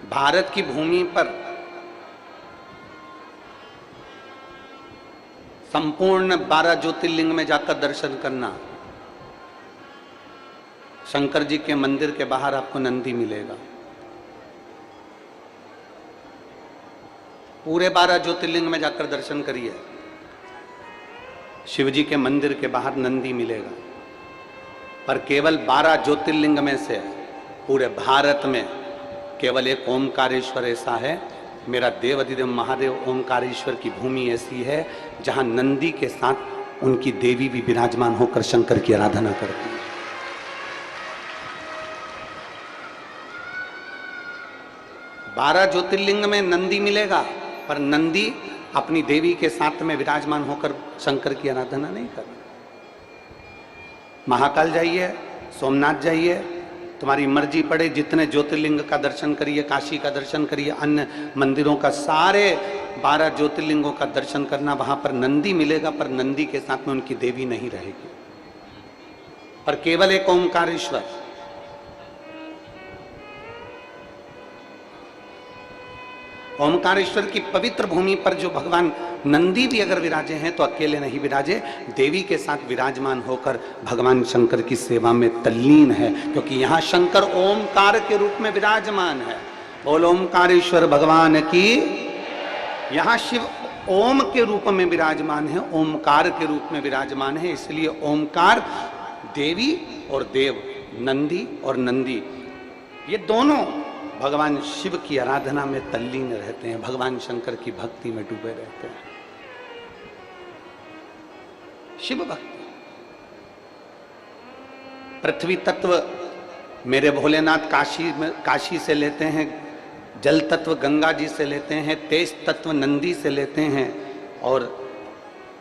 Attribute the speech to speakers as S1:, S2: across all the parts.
S1: भारत की भूमि पर संपूर्ण 12 ज्योतिर्लिंग में जाकर दर्शन करना। शंकर जी के मंदिर के बाहर आपको नंदी मिलेगा। पूरे 12 ज्योतिर्लिंग में जाकर दर्शन करिए, शिव जी के मंदिर के बाहर नंदी मिलेगा। पर केवल 12 ज्योतिर्लिंग में से पूरे भारत में केवल एक ओमकारेश्वर ऐसा है, मेरा देवाधिदेव महादेव ओमकारेश्वर की भूमि ऐसी है जहां नंदी के साथ उनकी देवी भी विराजमान होकर शंकर की आराधना करती है। 12 ज्योतिर्लिंग में नंदी मिलेगा, पर नंदी अपनी देवी के साथ में विराजमान होकर शंकर की आराधना नहीं कर। महाकाल जाइए, सोमनाथ जाइए, तुम्हारी मर्जी पड़े, जितने ज्योतिर्लिंग का दर्शन करिए, काशी का दर्शन करिए, अन्य मंदिरों का, सारे 12 ज्योतिर्लिंगों का दर्शन करना, वहां पर नंदी मिलेगा, पर नंदी के साथ में उनकी देवी नहीं रहेगी। पर केवल एक ओमकारेश्वर, ओमकारेश्वर की पवित्र भूमि पर जो भगवान नंदी भी अगर विराजे हैं तो अकेले नहीं विराजे, देवी के साथ विराजमान होकर भगवान शंकर की सेवा में तल्लीन है, क्योंकि यहां शंकर ओमकार के रूप में विराजमान है। बोल ओमकारेश्वर भगवान की। यहां शिव ओम के रूप में विराजमान है, ओमकार के रूप में विराजमान है, इसलिए ओमकार देवी और देव, नंदी और नंदी, ये दोनों भगवान शिव की आराधना में तल्लीन रहते हैं, भगवान शंकर की भक्ति में डूबे रहते हैं। शिव भक्ति, पृथ्वी तत्व मेरे भोलेनाथ काशी से लेते हैं, जल तत्व गंगा जी से लेते हैं, तेज तत्व नंदी से लेते हैं, और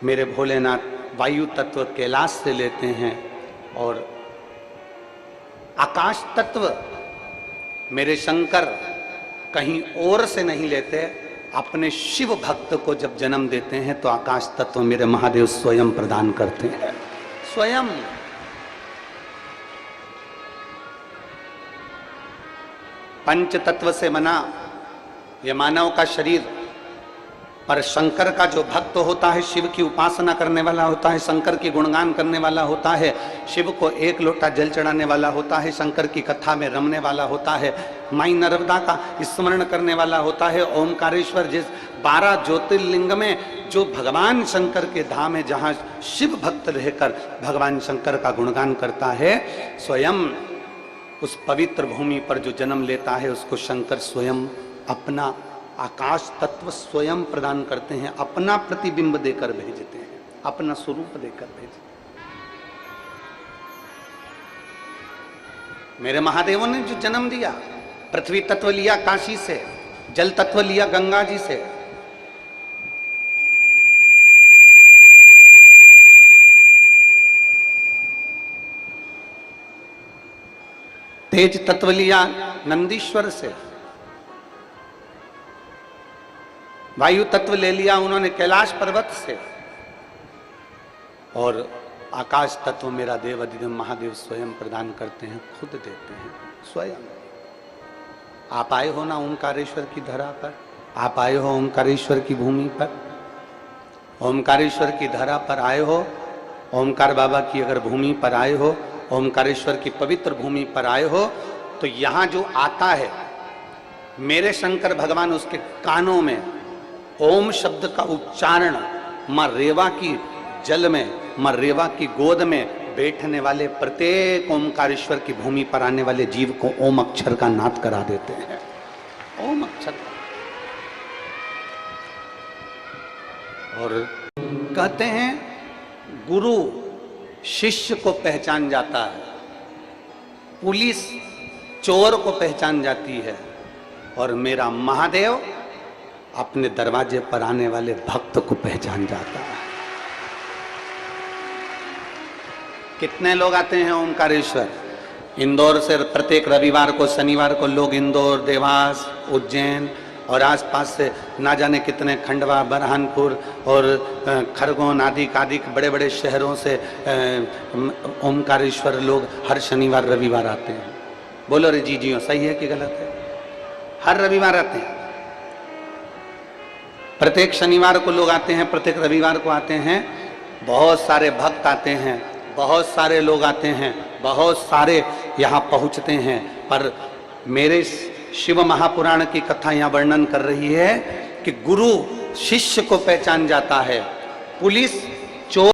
S1: मेरे भोलेनाथ वायु तत्व कैलाश से लेते हैं, और आकाश तत्व मेरे शंकर कहीं और से नहीं लेते, अपने शिव भक्त को जब जन्म देते हैं तो आकाश तत्व मेरे महादेव स्वयं प्रदान करते हैं। स्वयं पंच तत्व से बना ये मानव का शरीर, पर शंकर का जो भक्त होता है, शिव की उपासना करने वाला होता है, शंकर की गुणगान करने वाला होता है, शिव को एक लोटा जल चढ़ाने वाला होता है, शंकर की कथा में रमने वाला होता है, माई नर्मदा का स्मरण करने वाला होता है, ओमकारेश्वर जिस 12 ज्योतिर्लिंग में जो भगवान शंकर के धाम है, जहाँ शिव भक्त रहकर भगवान शंकर का गुणगान करता है, स्वयं उस पवित्र भूमि पर जो जन्म लेता है उसको शंकर स्वयं अपना आकाश तत्व स्वयं प्रदान करते हैं, अपना प्रतिबिंब देकर भेजते हैं, अपना स्वरूप देकर भेजते हैं। मेरे महादेवों ने जो जन्म दिया, पृथ्वी तत्व लिया काशी से, जल तत्व लिया गंगा जी से, तेज तत्व लिया नंदीश्वर से, वायु तत्व ले लिया उन्होंने कैलाश पर्वत से, और आकाश तत्व मेरा देवाधिदेव महादेव स्वयं प्रदान करते हैं, खुद देते हैं स्वयं। आप आए हो ना ओमकारेश्वर की धरा पर, आप आए हो ओमकारेश्वर की भूमि पर, ओमकारेश्वर की धरा पर आए हो, ओमकार बाबा की अगर भूमि पर आए हो, ओमकारेश्वर की पवित्र भूमि पर आए हो, तो यहाँ जो आता है मेरे शंकर भगवान, उसके कानों में ओम शब्द का उच्चारण, मां रेवा की जल में, मां रेवा की गोद में बैठने वाले प्रत्येक ओमकारेश्वर की भूमि पर आने वाले जीव को ओम अक्षर का नाद करा देते हैं। ओम अक्षर। और कहते हैं गुरु शिष्य को पहचान जाता है, पुलिस चोर को पहचान जाती है, और मेरा महादेव अपने दरवाजे पर आने वाले भक्त को पहचान जाता है। कितने लोग आते हैं ओमकारेश्वर? इंदौर से प्रत्येक रविवार को, शनिवार को लोग इंदौर, देवास, उज्जैन और आसपास से ना जाने कितने खंडवा, बरहानपुर और खरगोन आदि बड़े बड़े शहरों से ओमकारेश्वर लोग हर शनिवार रविवार आते हैं। बोलो रे जी, सही है कि गलत है? हर रविवार आते हैं, प्रत्येक शनिवार को लोग आते हैं, प्रत्येक रविवार को आते हैं। बहुत सारे भक्त आते हैं, बहुत सारे लोग आते हैं, बहुत सारे यहाँ पहुँचते हैं। पर मेरे शिव महापुराण की कथा यहाँ वर्णन कर रही है कि गुरु शिष्य को पहचान जाता है, पुलिस चोर